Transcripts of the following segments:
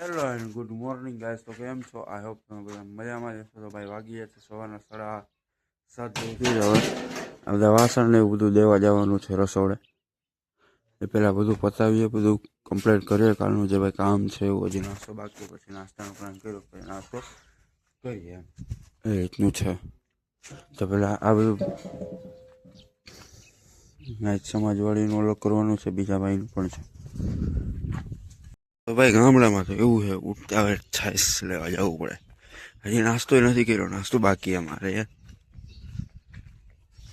Hello and good morning guys. તો કેમ છો? આઈ હોપ તમે બધા મજામાં જશો. તો ભાઈ વાગી છે સવારના 7:30 જેવી. હવે આ બધા વાસણ ને એવું બધું દેવા જવાનું છે રસોડે. એ પહેલાં બધું પતાવીએ, બધું કમ્પ્લીટ કરીએ. કાલનું જે ભાઈ કામ છે એવું હજી નાસ્તો બાકી, પછી નાસ્તાનો પ્લાન કર્યો, પછી નાસ્તો કરીએ એમ એ રીતનું છે. તો પહેલાં આ બધું નાઈટ સમાજવાળીનું અલગ કરવાનું છે, બીજા ભાઈનું પણ છે. તો ભાઈ ગામડામાં તો એવું છે, ઉઠતા હવે છાશ લેવા જવું પડે. હજી નાસ્તો નથી કર્યો, નાસ્તો બાકી અમારે યાર.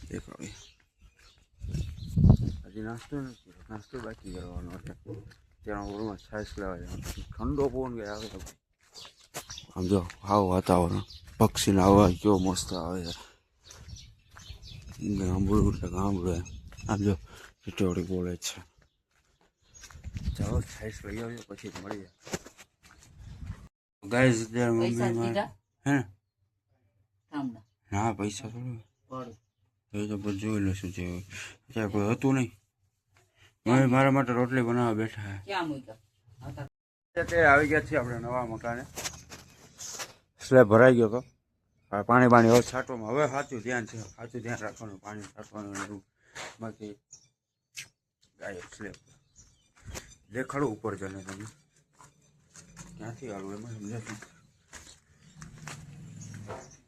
દેખો હજી નાસ્તો નથી કર્યો, નાસ્તો બાકી કરવાનો છે. ત્યાં ઓળમાં છાશ લેવા જવાનું. ઠંડો પવન ગયા આવે તો આમ જો હાવ વાતાવરણ, પક્ષીના અવાજ કેવો મસ્ત આવે છે. ગામડું એટલે ગામડું એમ. આમ જો ટીટોળી બોલે છે. ચાલો છાશ લઈ આવ્યો, પછી મળીએ. ગાઈસ અત્યારે મમ્મી હે ના પૈસા થોડું એ તો બધું જોઈ લઈશું. જે અત્યારે કોઈ હતું નહીં. મમ્મી મારા માટે રોટલી બનાવવા બેઠા. અત્યારે આવી ગયા છીએ આપણે નવા મકાને. સ્લેબ ભરાઈ ગયો હતો. પાણી હવે છાંટવામાં હવે સાચું ધ્યાન છે, સાચું ધ્યાન રાખવાનું, પાણી છાંટવાનું એવું. બાકી ગાય સ્લેબ દેખાડું ઉપર જને તમે ક્યાંથી આવું એમાં સમજાતું.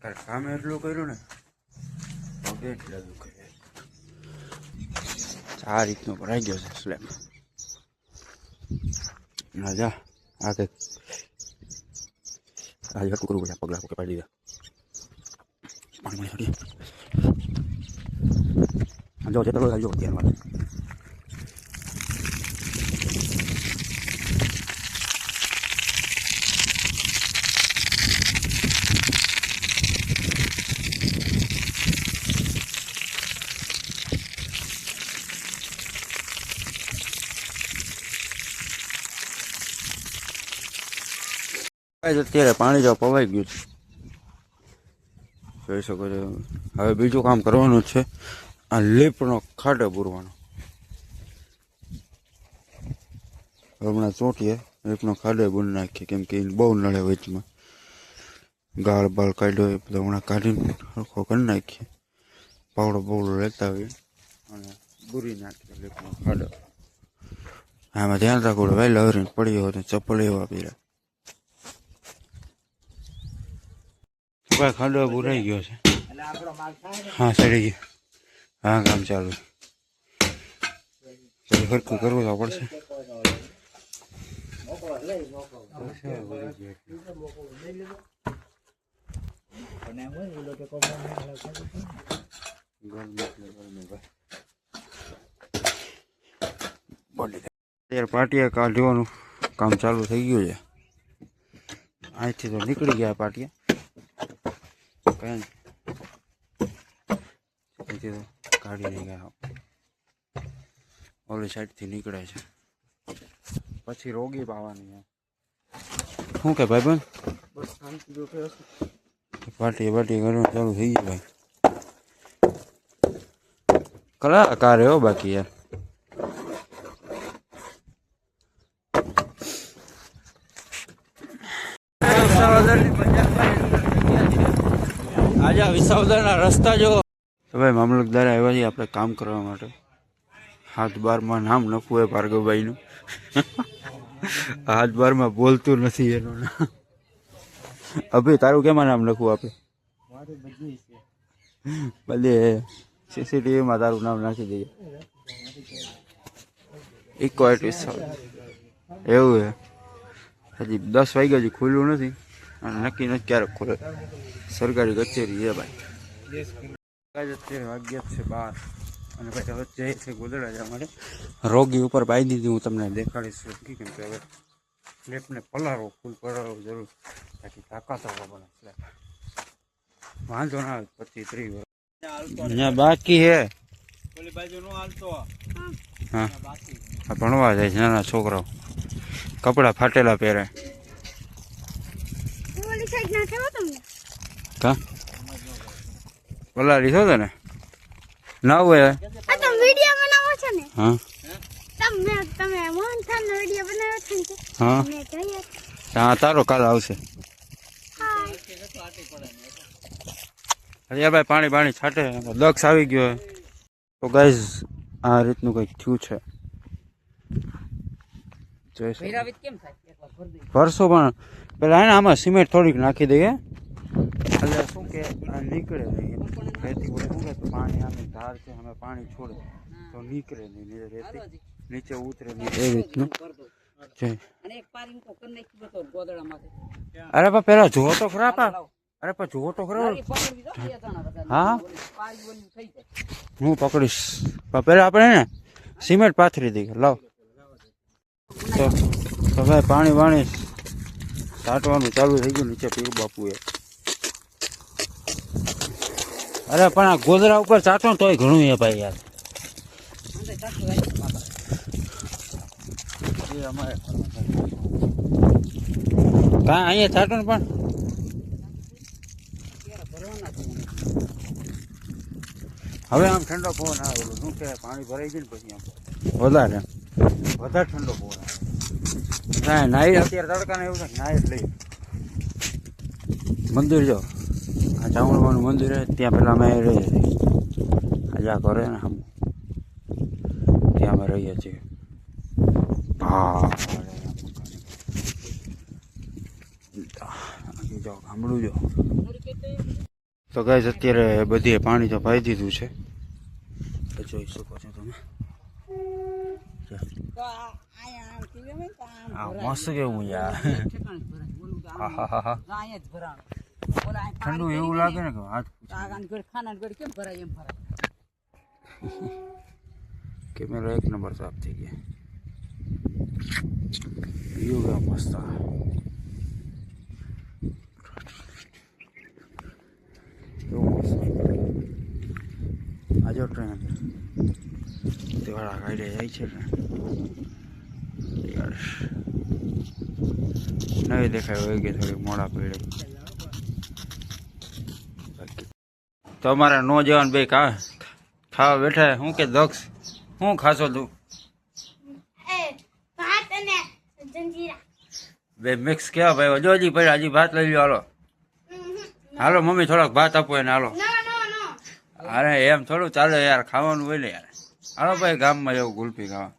કારણ કામ એટલું કર્યું ને પગે એટલે દુખે. આ રીતનો ભરાઈ ગયો છે સ્લેબ. જા આ કંઈક આજે હટું કરવું પડે. પગલા પોકે પાડી દીધા. પાણી હટી જો જતો આવજો ધ્યાનમાં. અત્યારે પાણી જો પવાઈ ગયું છે, જોઈ શકો છો. હવે બીજું કામ કરવાનું છે, આ લીપનો ખાડો પૂરવાનો. હમણાં ચોંટીએ લીપનો ખાડો બૂર નાખીએ, કેમ કે બહુ નડે વચમાં. ગાળ બાળ કાઢ્યો એ બધા હમણાં કાઢીને સરખો કરી નાખીએ. પાવડો બવડો લેતા હોઈએ અને બૂરી નાખીએ લીપનો ખાડો. આમાં ધ્યાન રાખવું પડે. વહેલા હરીને પડી હોય તો ચપ્પલ એવા પહેર્યા. ખાડો પૂરાઈ ગયો છે. હા ચડી ગયો. હા કામ ચાલુ. સરખું કરવું તો પડશે. અત્યારે પાટિયા કાઢવાનું કામ ચાલુ થઈ ગયું છે. અહીંથી તો નીકળી ગયા પાટિયા. કઈ તો કાઢી નહીં ગયા. ઓલી સાઈડથી નીકળે છે. પછી રોગી પાવાની. શું કે ભાઈ બન પાટી કરવાનું ચાલુ થઈ ગયું ભાઈ. કલાકાર હો બાકી યાર. આજે વિસાવદરના રસ્તા જો. તો ભાઈ મામલતદાર આવ્યા છીએ આપણે કામ કરવા માટે. 7/12 નામ લખવું હોય ભાર્ગવભાઈનું. 7/12 બોલતું નથી એનું નામ. અભી તારું કેમાં નામ લખવું આપે? ભલે સીસીટીવીમાં તારું નામ નાખી દઈએ. ઇક્વાલિટી એવું છે. હજી 10 વાગ્યા હજી ખુલ્લું નથી અને નક્કી નથી ક્યારેક ખુલે. સરકારી કચેરી છે ભાઈ. અત્યારે વાગ્યા છે 12 અને ભાઈ હવે જઈએ છે ગોદડા જવા માટે. રોગી ઉપર પાઈ દીધી. હું તમને દેખાડીશ કેમ કે હવે સ્લેબને પલાળવો, ફૂલ પલાળવો જરૂર, તાકી તાકાત આવે બને સ્લેબ. વાંધો ના આવે 25-30 વર્ષ. અહીંયા બાકી હે. હા ભણવા જાય છે નાના છોકરાઓ. કપડા ફાટેલા પહેરે. કા પલાળી છો ને ના હોય. વિડિયો બનાવો છો ને? હા તમે મોહનથાળ નો વિડિયો બનાવ્યો છે ને? હા મેં જોયો. હા તારો કાલ આવશે. અરે ભાઈ પાણી પાણી છાંટે દક્ષ આવી ગયો. તો ગાઈઝ આ રીતનું કંઈક થયું છે. ભરસો પણ પેલા ને આમાં સિમેન્ટ થોડીક નાખી દઈએ એટલે શું કે આ નીકળે નહીં. રેતી હોય શું કે પાણી આમે ધાર છે અમે પાણી છોડે તો નીકળે નહીં, રેતી નીચે ઉતરે નહીં એ રીતનું છે. અરે પણ પેલા જોવો તો ખરા પા. અરે પણ જોવો તો ખરા. હા હું પકડીશ પેલા આપણે ને સિમેન્ટ પાથરી દઈએ. લાવ તો ભાઈ પાણી વાણી છાંટવાનું ચાલુ થઈ ગયું નીચે પીવું બાપુએ. અરે પણ આ ગોદરા ઉપર છાંટો તોય ઘણું એ ભાઈ યાર. અમારે કાં અહીંયા છાંટો ને પણ હવે આમ ઠંડો પવન આવે શું કે પાણી ભરાઈ ગયું ને પછી આમ વધારે ઠંડો પવન આવે. ના નાઈ અત્યારે તડકાને એવું થાય નાઈ જ લઈ મંદિર જાઓ. આ ચામુંડાનું મંદિર છે ત્યાં પેલા અમે રહીએ છીએ. આજે આ ઘરે ને આમ ત્યાં અમે રહીએ છીએ. હા જાઓ ગામડું જો. તો ગાઈસ અત્યારે બધીએ પાણી તો પાઈ દીધું છે જોઈ શકો છો તમે. મસ્ત કેવું યાર. ઠંડુ એવું લાગે ને કે હાથ કેમેરો એક નંબર સાફ થઈ ગયા. વ્યૂ કેવો મસ્ત. આજો ટ્રેન તેવાળા ગાડી જાય છે ટ્રેન યાર. નવી દેખાય હોય કે થોડી મોડા પડે. તો અમારા નો જવાન બે ખાવા બેઠા. શું કે દક્ષ શું ખાશો તું? બે મિક્સ કેવા ભાઈ જો હજી પડ્યા હજી ભાત લઈ લો. હાલો હાલો મમ્મી થોડાક ભાત આપો એને. હાલો અરે એમ થોડું ચાલે યાર ખાવાનું હોય ને યાર. હાલો ભાઈ ગામમાં જવું ગુલ્ફી ખાવા.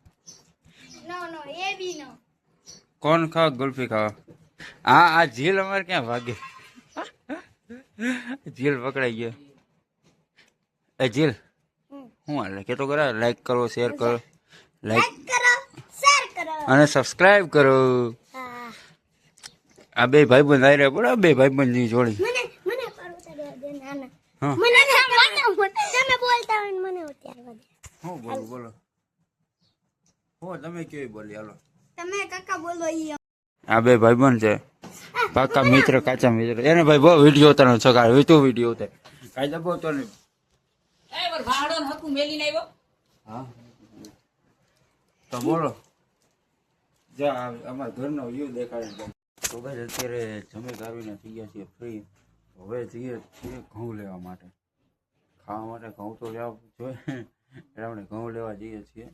કોણ ખાવા ગુલ્ફી ખાવા? હા આ ઝીલ અમારે ક્યાં ભાગે. ઝીલ પકડાઈ ગયો. એ ઝીલ શું હાલે કે તો કરા લાઈક કરો શેર કરો અને સબસ્ક્રાઈબ કરો. આ બે ભાઈબંધ આવી રહ્યા બોલો. બે ભાઈબંધ ની જોડી. બોલો હો તમે કેવી બોલી? હાલો તમે કાકા બોલો. આ બે ભાઈબંધ છે પાકા મિત્ર કાચા મિત્ર. એને ભાઈ બહુ વિડીયો ઉતારનો છોકરા તું વિડીયો ઉતાર કાંઈ દબો તો નહીં. હા તો બોલો જા અમારા ઘરનો વ્યૂ દેખાડે. તો ભાઈ અત્યારે જમી કાઢીને થઈ ગયા છીએ ફ્રી. હવે જઈએ છીએ ઘઉં લેવા માટે. ખાવા માટે ઘઉં તો લેવા જોઈએ એટલે આપણે ઘઉં લેવા જઈએ છીએ.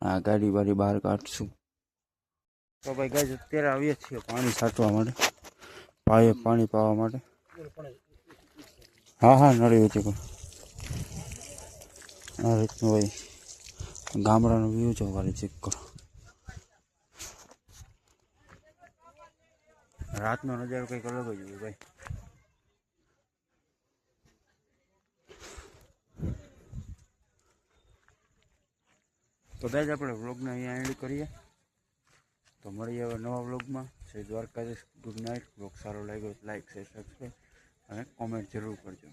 હા ગાડી બારી બહાર કાઢશું. તો ભાઈ ગાય અત્યારે આવીએ છીએ પાણી છાંટવા માટે. પાણી પાવા માટે. હા હા નડી હતી પણ આ રીતનું ભાઈ ગામડાનો વ્યૂ જો ખાલી ચેક કરો. રાતનો નજારો કંઈક અલગ જ હોય ભાઈ. તો ગાઈઝ આપણે વ્લોગને અહીંયા એન્ડ કરીએ. તો મળીએ હવે નવા વ્લોગમાં. જય દ્વારકાધીશ. Good night. વ્લોગ સારો લાગ્યો લાઈક શેર સબસ્ક્રાઈબ અને કોમેન્ટ જરૂર કરજો.